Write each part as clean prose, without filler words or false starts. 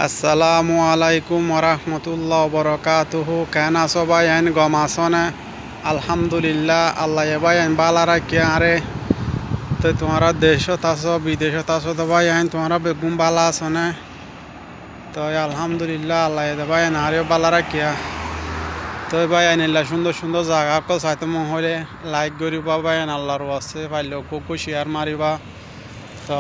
আসসালামু আলাইকুম ওরহমতুল্লাহ বরকাতুহু। কেন আছো ভাই? আইন গম আসো না? আলহামদুলিল্লাহ, আল্লাহ ভাই আইন বালা রাখিয়া আরে। তো তোমারা দেশত আছো বিদেশত আছো তো ভাই আইন তোমারা বেগুম বালা আছো না? তো আলহামদুলিল্লাহ, আল্লাহ ভাই আইন আরেও বালা রাখিয়া। তো ভাই আইন এলা সুন্দর সুন্দর জায়গা কল চাইতে মন হলে লাইক করিবা ভাই আইন, আল্লাহর আছে পাইলেও কুকু শেয়ার মারিবা। তো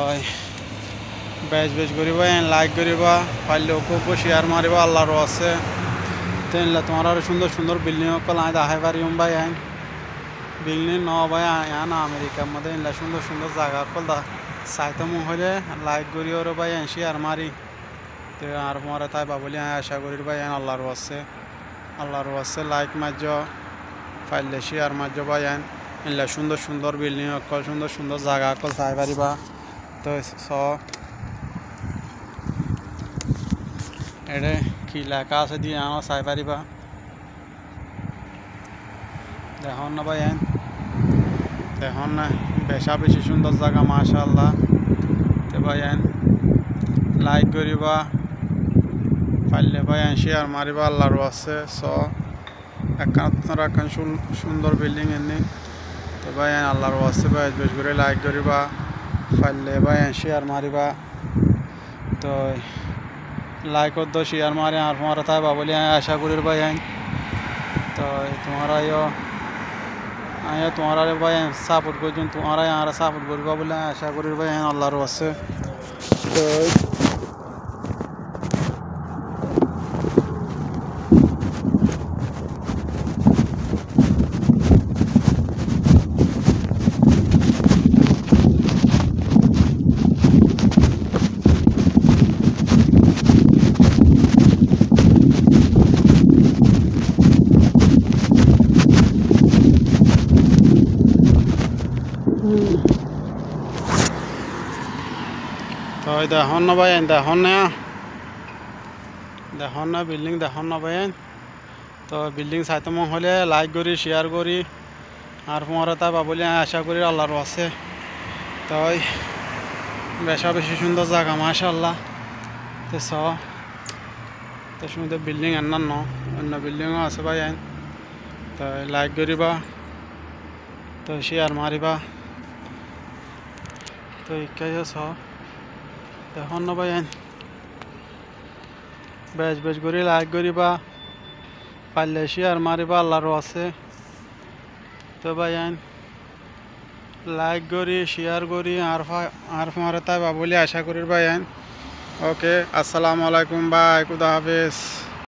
বেশ বেশ করিবা লাইক করিবা, পারলে খুব শেয়ার মারিবা, আল্লাহরও আছে। তেনলে তোমার আরো সুন্দর সুন্দর বিল্ডিং কল আয় দেখাই পারিম ভাই আইন। বিল্ডিং ন ভাই আন আমেরিকার মধ্যে এনলা সুন্দর সুন্দর জায়গা কল চাইতে মন হলে লাইক করি ওর ভাই আইন শেয়ার মারি। তো আর মরে তাই বাবলি আশা করি ভাই আইন, আল্লাহরও আছে লাইক মার্য পাইলে শেয়ার মার্য ভাই আইন। এনলা সুন্দর সুন্দর বিল্ডিং কল সুন্দর সুন্দর জায়গা কল চাই পারিবা। তো এডে কি লেখা আছে দিয়ে আমার চাই পারিবা। দেখুন না ভাই আইন, দেখুন না বেশা বেশি সুন্দর জায়গা মাশাআল্লাহ। তো ভাই আইন লাইক করিবা, পারলে ভাই আইন শেয়ার মারিবা, আল্লাহর আছে। একখান সুন্দর বিল্ডিং এনে। তো ভাই আইন আল্লাহর আছে ভাই, বেশ করে লাইক করিবা, পারলে ভাই আইন শেয়ার মারিবা। তো লাইক তো শেয়ার মারে আর তোমার তাই বাবলি আশা করি ভাই আইন। তো তোমার ভাই সাপোর্ট করছেন, তোমারাই আর সাপোর্ট করবা বলে আশা করি ভাই আইন, আল্লাহর আছে। তো দেখুন না ভাই দেখুন না বিল্ডিং দেখুন না ভাই। তো বিল্ডিং চাইতে মন হলে লাইক করি শেয়ার করি আর পরে তা বাবলি আশা করি, আল্লাহর আছে। তো বেশা বেশি সুন্দর জায়গা মাশাআল্লাহ। তো সুন্দর বিল্ডিং অন্য বিল্ডিংও আছে ভাই আইন। তো লাইক করিবা, তো শেয়ার মারিবা। তো ইকাই দেখুন না ভাই আইন, বেশ বেশ করে লাইক করিবা, পারলে শেয়ার মারিবা, আল্লাহরও আছে। তো ভাই আইন লাইক করি শেয়ার করি আর মারে তাই বাবলি আশা করি ভাই আইন। ওকে, আসসালামু আলাইকুম ভাই, খুদা হাফেজ।